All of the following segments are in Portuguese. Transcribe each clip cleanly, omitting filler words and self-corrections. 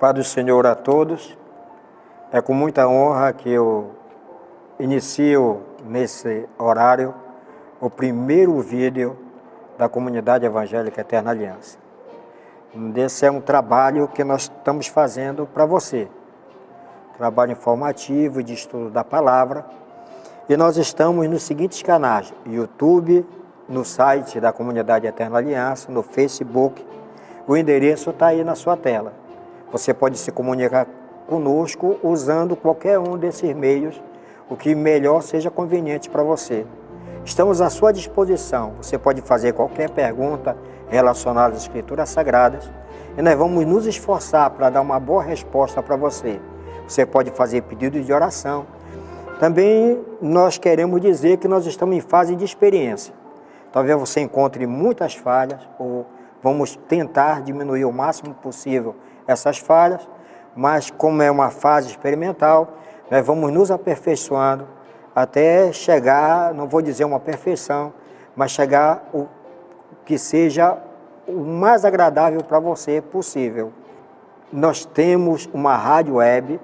Paz do Senhor a todos. É com muita honra que eu inicio nesse horário o primeiro vídeo da Comunidade Evangélica Eterna Aliança. Esse é um trabalho que nós estamos fazendo para você. Trabalho informativo de estudo da palavra. E nós estamos nos seguintes canais: YouTube, no site da Comunidade Eterna Aliança, no Facebook. O endereço está aí na sua tela. Você pode se comunicar conosco usando qualquer um desses meios, o que melhor seja conveniente para você. Estamos à sua disposição. Você pode fazer qualquer pergunta relacionada às Escrituras Sagradas e nós vamos nos esforçar para dar uma boa resposta para você. Você pode fazer pedidos de oração. Também nós queremos dizer que nós estamos em fase de experiência. Talvez você encontre muitas falhas, ou vamos tentar diminuir o máximo possível essas falhas, mas como é uma fase experimental, nós vamos nos aperfeiçoando até chegar, não vou dizer uma perfeição, mas chegar o que seja o mais agradável para você possível. Nós temos uma rádio web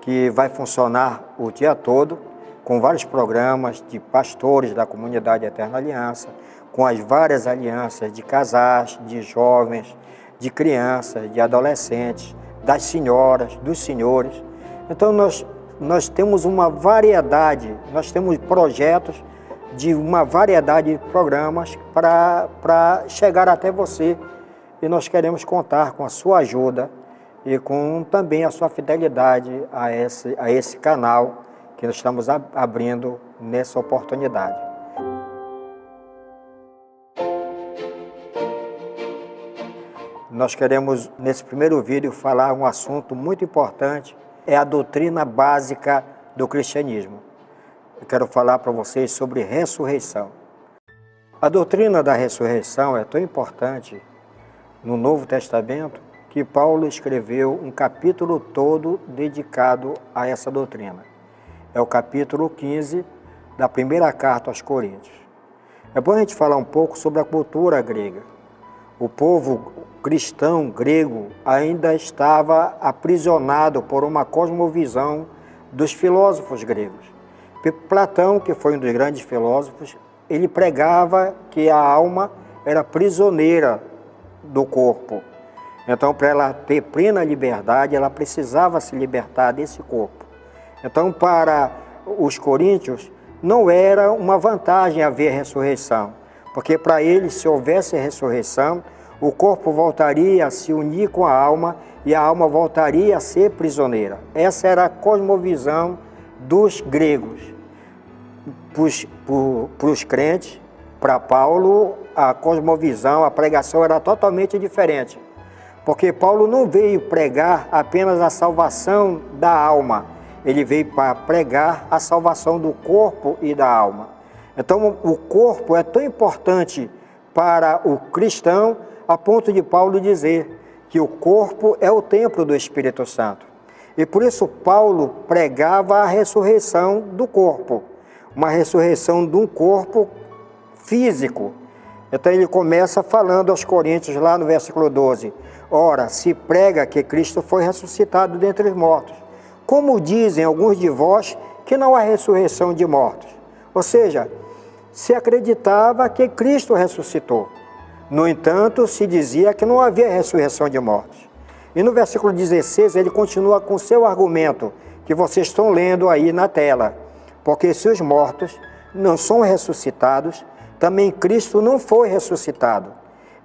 que vai funcionar o dia todo, com vários programas de pastores da Comunidade Eterna Aliança, com as várias alianças de casais, de jovens, de crianças, de adolescentes, das senhoras, dos senhores. Então nós temos uma variedade, nós temos projetos de uma variedade de programas para chegar até você, e nós queremos contar com a sua ajuda e com também a sua fidelidade a esse canal que nós estamos abrindo nessa oportunidade. Nós queremos, nesse primeiro vídeo, falar um assunto muito importante, é a doutrina básica do cristianismo. Eu quero falar para vocês sobre ressurreição. A doutrina da ressurreição é tão importante no Novo Testamento que Paulo escreveu um capítulo todo dedicado a essa doutrina. É o capítulo 15 da primeira carta aos Coríntios. É bom a gente falar um pouco sobre a cultura grega. O povo cristão grego ainda estava aprisionado por uma cosmovisão dos filósofos gregos. Platão, que foi um dos grandes filósofos, ele pregava que a alma era prisioneira do corpo. Então, para ela ter plena liberdade, ela precisava se libertar desse corpo. Então, para os coríntios, não era uma vantagem haver ressurreição, porque para eles, se houvesse ressurreição, o corpo voltaria a se unir com a alma e a alma voltaria a ser prisioneira. Essa era a cosmovisão dos gregos. Para os crentes, para Paulo, a cosmovisão, a pregação era totalmente diferente. Porque Paulo não veio pregar apenas a salvação da alma, ele veio para pregar a salvação do corpo e da alma. Então, o corpo é tão importante para o cristão, a ponto de Paulo dizer que o corpo é o templo do Espírito Santo. E por isso Paulo pregava a ressurreição do corpo, uma ressurreição de um corpo físico. Então ele começa falando aos Coríntios, lá no versículo 12, ora, se prega que Cristo foi ressuscitado dentre os mortos, como dizem alguns de vós que não há ressurreição de mortos. Ou seja, se acreditava que Cristo ressuscitou. No entanto, se dizia que não havia ressurreição de mortos. E no versículo 16, ele continua com seu argumento, que vocês estão lendo aí na tela. Porque se os mortos não são ressuscitados, também Cristo não foi ressuscitado.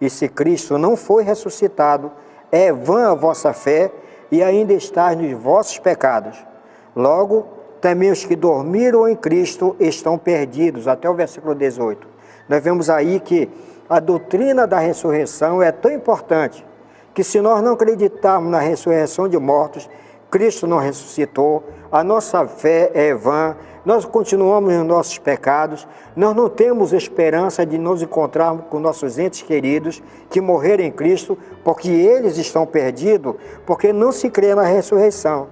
E se Cristo não foi ressuscitado, é vã a vossa fé e ainda estáis nos vossos pecados. Logo, também os que dormiram em Cristo estão perdidos. Até o versículo 18. Nós vemos aí que a doutrina da ressurreição é tão importante que, se nós não acreditarmos na ressurreição de mortos, Cristo não ressuscitou, a nossa fé é vã, nós continuamos nos nossos pecados, nós não temos esperança de nos encontrarmos com nossos entes queridos que morreram em Cristo, porque eles estão perdidos, porque não se crê na ressurreição.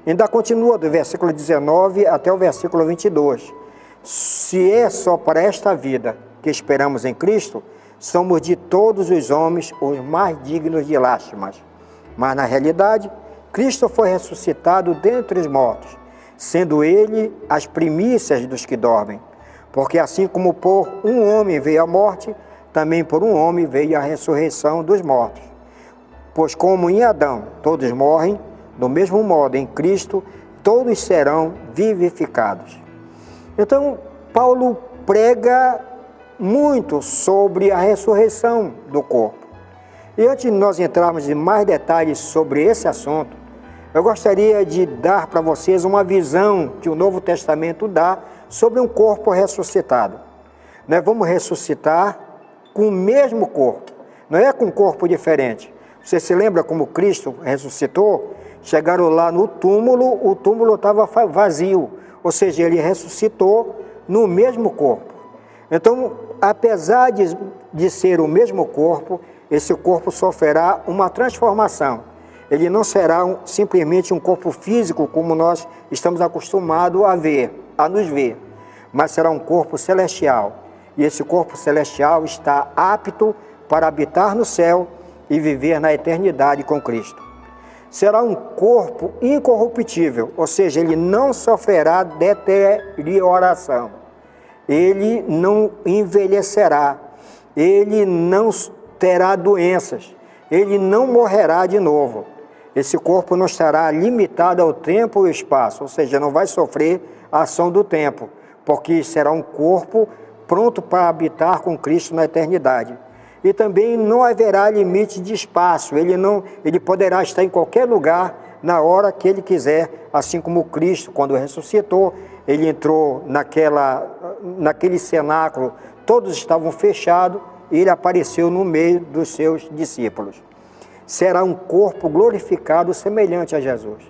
Ainda continua do versículo 19 até o versículo 22. Se é só para esta vida que esperamos em Cristo, somos de todos os homens os mais dignos de lástimas. Mas, na realidade, Cristo foi ressuscitado dentre os mortos, sendo ele as primícias dos que dormem. Porque assim como por um homem veio a morte, também por um homem veio a ressurreição dos mortos. Pois como em Adão todos morrem, do mesmo modo em Cristo todos serão vivificados. Então, Paulo prega muito sobre a ressurreição do corpo. E antes de nós entrarmos em mais detalhes sobre esse assunto, eu gostaria de dar para vocês uma visão que o Novo Testamento dá sobre um corpo ressuscitado. Nós vamos ressuscitar com o mesmo corpo, não é com um corpo diferente. Você se lembra como Cristo ressuscitou? Chegaram lá no túmulo, o túmulo estava vazio, ou seja, ele ressuscitou no mesmo corpo. Então, apesar de ser o mesmo corpo, esse corpo sofrerá uma transformação. Ele não será simplesmente um corpo físico como nós estamos acostumados a nos ver, mas será um corpo celestial. E esse corpo celestial está apto para habitar no céu e viver na eternidade com Cristo. Será um corpo incorruptível, ou seja, ele não sofrerá deterioração, ele não envelhecerá, ele não terá doenças, ele não morrerá de novo. Esse corpo não estará limitado ao tempo e ao espaço, ou seja, não vai sofrer a ação do tempo, porque será um corpo pronto para habitar com Cristo na eternidade. E também não haverá limite de espaço, ele poderá estar em qualquer lugar na hora que ele quiser, assim como Cristo, quando ressuscitou, ele entrou naquele cenáculo, todos estavam fechados, e ele apareceu no meio dos seus discípulos. Será um corpo glorificado semelhante a Jesus.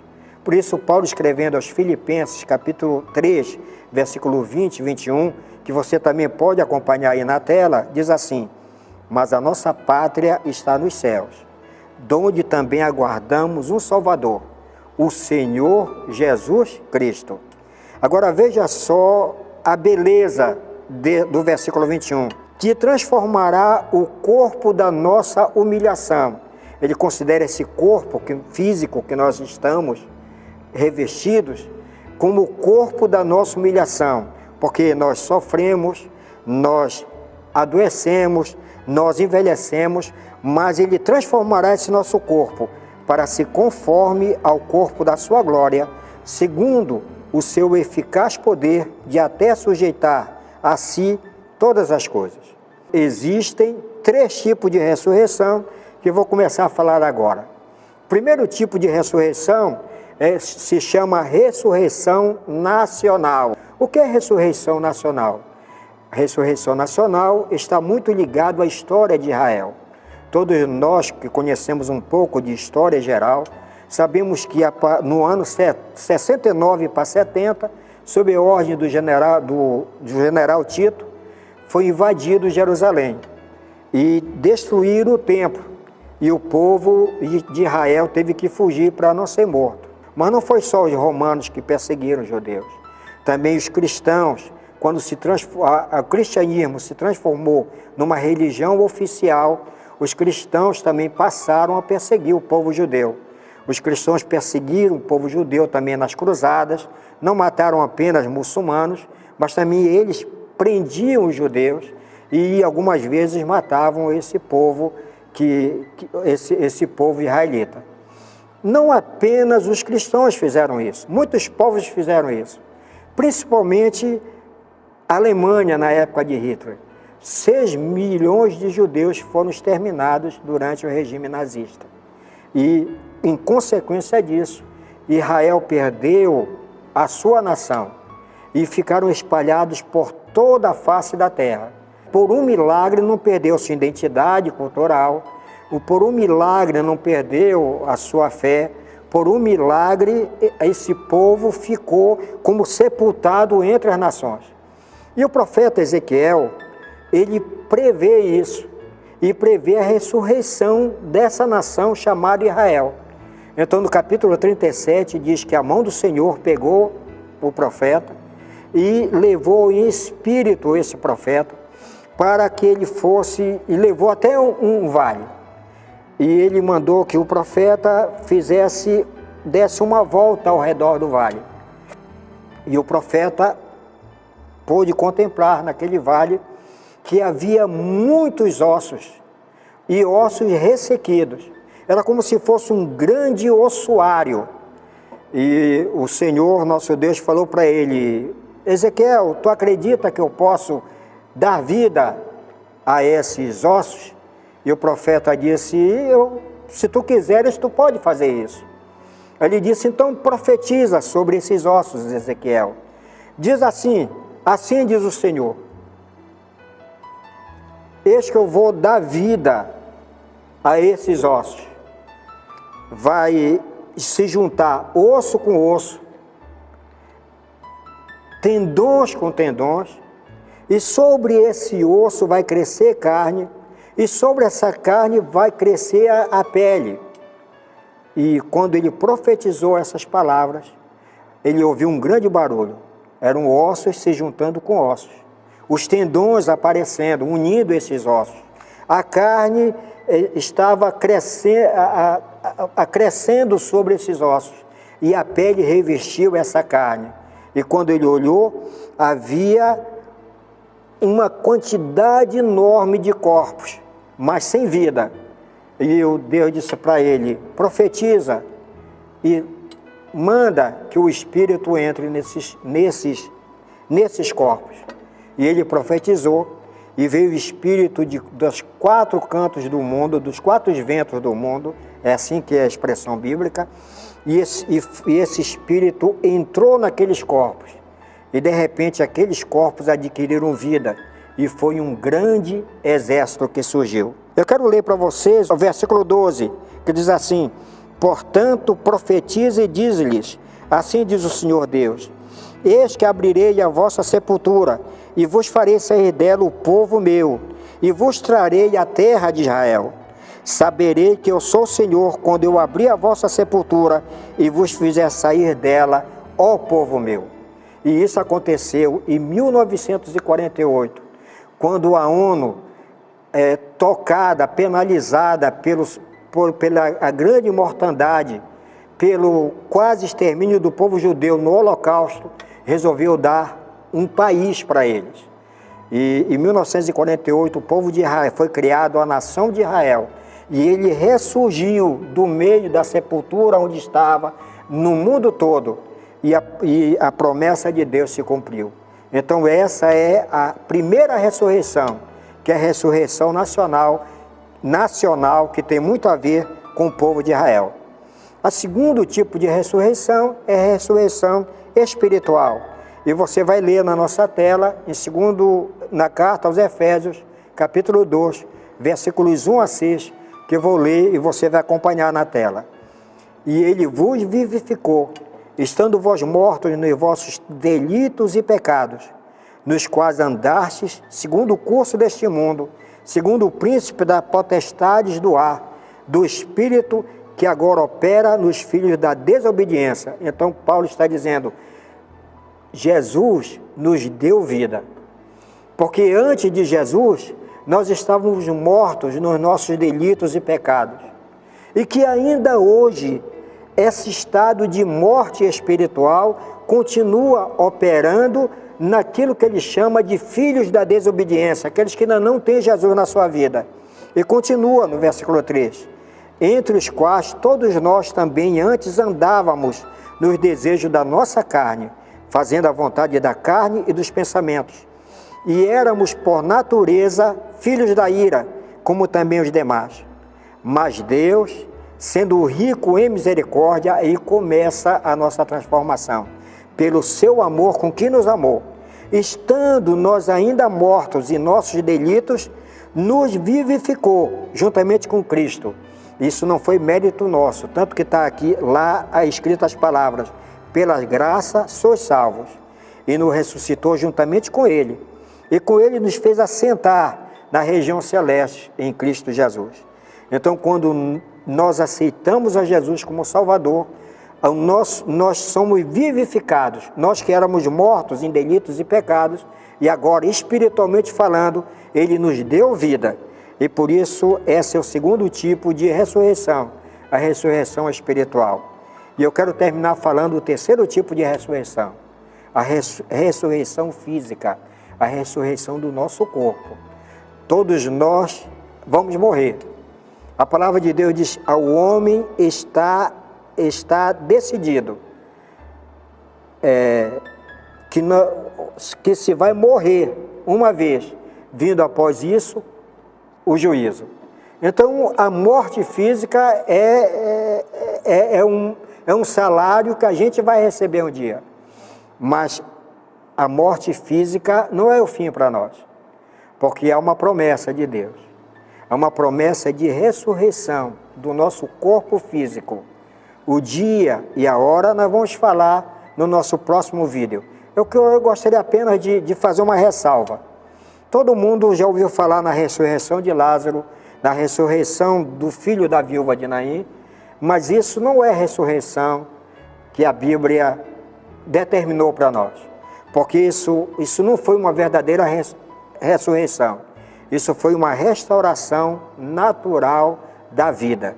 Por isso, Paulo, escrevendo aos Filipenses, capítulo 3, versículo 20 e 21, que você também pode acompanhar aí na tela, diz assim: mas a nossa pátria está nos céus, donde também aguardamos um Salvador, o Senhor Jesus Cristo. Agora veja só a beleza do versículo 21, que transformará o corpo da nossa humilhação. Ele considera esse corpo físico que nós estamos revestidos como o corpo da nossa humilhação, porque nós sofremos, nós adoecemos, nós envelhecemos, mas ele transformará esse nosso corpo para se conforme ao corpo da sua glória, segundo o seu eficaz poder de até sujeitar a si todas as coisas. Existem 3 tipos de ressurreição que eu vou começar a falar agora. O primeiro tipo de ressurreição se chama ressurreição nacional. O que é ressurreição nacional? A ressurreição nacional está muito ligado à história de Israel. Todos nós que conhecemos um pouco de história geral, sabemos que no ano 69 para 70, sob a ordem do general Tito, foi invadido Jerusalém e destruíram o templo. E o povo de Israel teve que fugir para não ser morto. Mas não foi só os romanos que perseguiram os judeus. Também os cristãos, quando o cristianismo se transformou numa religião oficial, os cristãos também passaram a perseguir o povo judeu. Os cristãos perseguiram o povo judeu também nas cruzadas, não mataram apenas muçulmanos, mas também eles prendiam os judeus e algumas vezes matavam esse povo, esse povo israelita. Não apenas os cristãos fizeram isso, muitos povos fizeram isso, principalmente a Alemanha na época de Hitler. 6 milhões de judeus foram exterminados durante o regime nazista. E, em consequência disso, Israel perdeu a sua nação e ficaram espalhados por toda a face da terra. Por um milagre não perdeu sua identidade cultural, por um milagre não perdeu a sua fé, por um milagre esse povo ficou como sepultado entre as nações. E o profeta Ezequiel, ele prevê isso, e prevê a ressurreição dessa nação chamada Israel. Então no capítulo 37 diz que a mão do Senhor pegou o profeta e levou em espírito esse profeta para que ele fosse, e levou até um vale. E ele mandou que o profeta fizesse desse uma volta ao redor do vale. E o profeta pôde contemplar naquele vale que havia muitos ossos, e ossos ressequidos. Era como se fosse um grande ossuário. E o Senhor, nosso Deus, falou para ele: Ezequiel, tu acredita que eu posso dar vida a esses ossos? E o profeta disse: se tu quiseres, tu pode fazer isso. Ele disse: então profetiza sobre esses ossos, Ezequiel. Diz assim: assim diz o Senhor, eis que eu vou dar vida a esses ossos. Vai se juntar osso com osso, tendões com tendões, e sobre esse osso vai crescer carne, e sobre essa carne vai crescer a pele. E quando ele profetizou essas palavras, ele ouviu um grande barulho. Eram ossos se juntando com ossos, os tendões aparecendo, unindo esses ossos. A carne estava crescendo sobre esses ossos, e a pele revestiu essa carne. E quando ele olhou, havia uma quantidade enorme de corpos, mas sem vida. E o Deus disse para ele: profetiza e manda que o Espírito entre nesses corpos. E ele profetizou, e veio o Espírito dos 4 cantos do mundo, dos 4 ventos do mundo, é assim que é a expressão bíblica, e esse Espírito entrou naqueles corpos, e de repente aqueles corpos adquiriram vida, e foi um grande exército que surgiu. Eu quero ler para vocês o versículo 12, que diz assim: portanto, profetize e dize-lhes, assim diz o Senhor Deus, eis que abrirei a vossa sepultura, e vos farei sair dela o povo meu, e vos trarei a terra de Israel. Saberei que eu sou o Senhor, quando eu abrir a vossa sepultura, e vos fizer sair dela, ó povo meu. E isso aconteceu em 1948, quando a ONU, tocada, penalizada pela grande mortandade, pelo quase extermínio do povo judeu no Holocausto, resolveu dar um país para eles. E em 1948 o povo de Israel foi criado a nação de Israel, e ele ressurgiu do meio da sepultura onde estava, no mundo todo, e a promessa de Deus se cumpriu. Então essa é a primeira ressurreição, que é a ressurreição nacional, que tem muito a ver com o povo de Israel. O segundo tipo de ressurreição é a ressurreição espiritual. E você vai ler na nossa tela, na carta aos Efésios, capítulo 2, versículos 1 a 6, que eu vou ler e você vai acompanhar na tela. E ele vos vivificou, estando vós mortos nos vossos delitos e pecados, nos quais andastes, segundo o curso deste mundo, segundo o príncipe das potestades do ar, do espírito que agora opera nos filhos da desobediência. Então Paulo está dizendo: Jesus nos deu vida, porque antes de Jesus nós estávamos mortos nos nossos delitos e pecados, e que ainda hoje esse estado de morte espiritual continua operando naquilo que ele chama de filhos da desobediência, aqueles que ainda não têm Jesus na sua vida. E continua no versículo 3, entre os quais todos nós também antes andávamos nos desejos da nossa carne, fazendo a vontade da carne e dos pensamentos. E éramos por natureza filhos da ira, como também os demais. Mas Deus, sendo rico em misericórdia, aí começa a nossa transformação, pelo seu amor com que nos amou. Estando nós ainda mortos em nossos delitos, nos vivificou juntamente com Cristo. Isso não foi mérito nosso, tanto que está aqui, lá escrito as palavras: pela graça sois salvos, e nos ressuscitou juntamente com Ele, e com Ele nos fez assentar na região celeste em Cristo Jesus. Então, quando nós aceitamos a Jesus como Salvador, nós somos vivificados, nós que éramos mortos em delitos e pecados, e agora, espiritualmente falando, Ele nos deu vida, e por isso esse é o segundo tipo de ressurreição, a ressurreição espiritual. E eu quero terminar falando do terceiro tipo de ressurreição. A ressurreição física, a ressurreição do nosso corpo. Todos nós vamos morrer. A palavra de Deus diz, ao homem está decidido que se vai morrer uma vez, vindo após isso o juízo. Então, a morte física é um salário que a gente vai receber um dia. Mas a morte física não é o fim para nós, porque há uma promessa de Deus. Há uma promessa de ressurreição do nosso corpo físico. O dia e a hora nós vamos falar no nosso próximo vídeo. Eu gostaria apenas de fazer uma ressalva. Todo mundo já ouviu falar na ressurreição de Lázaro, na ressurreição do filho da viúva de Naim, mas isso não é ressurreição que a Bíblia determinou para nós, porque isso não foi uma verdadeira ressurreição, isso foi uma restauração natural da vida,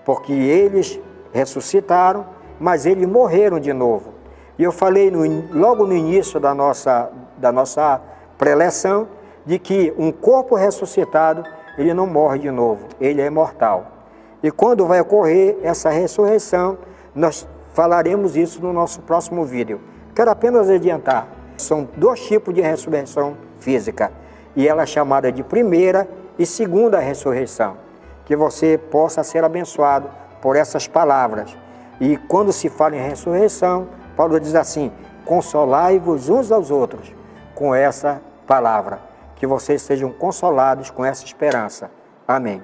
porque eles ressuscitaram, mas eles morreram de novo. E eu falei logo no início da nossa preleção, de que um corpo ressuscitado, ele não morre de novo, ele é imortal. E quando vai ocorrer essa ressurreição, nós falaremos isso no nosso próximo vídeo. Quero apenas adiantar, são dois tipos de ressurreição física, e ela é chamada de primeira e segunda ressurreição. Que você possa ser abençoado por essas palavras. E quando se fala em ressurreição, Paulo diz assim, consolai-vos uns aos outros com essa palavra. Que vocês sejam consolados com essa esperança. Amém.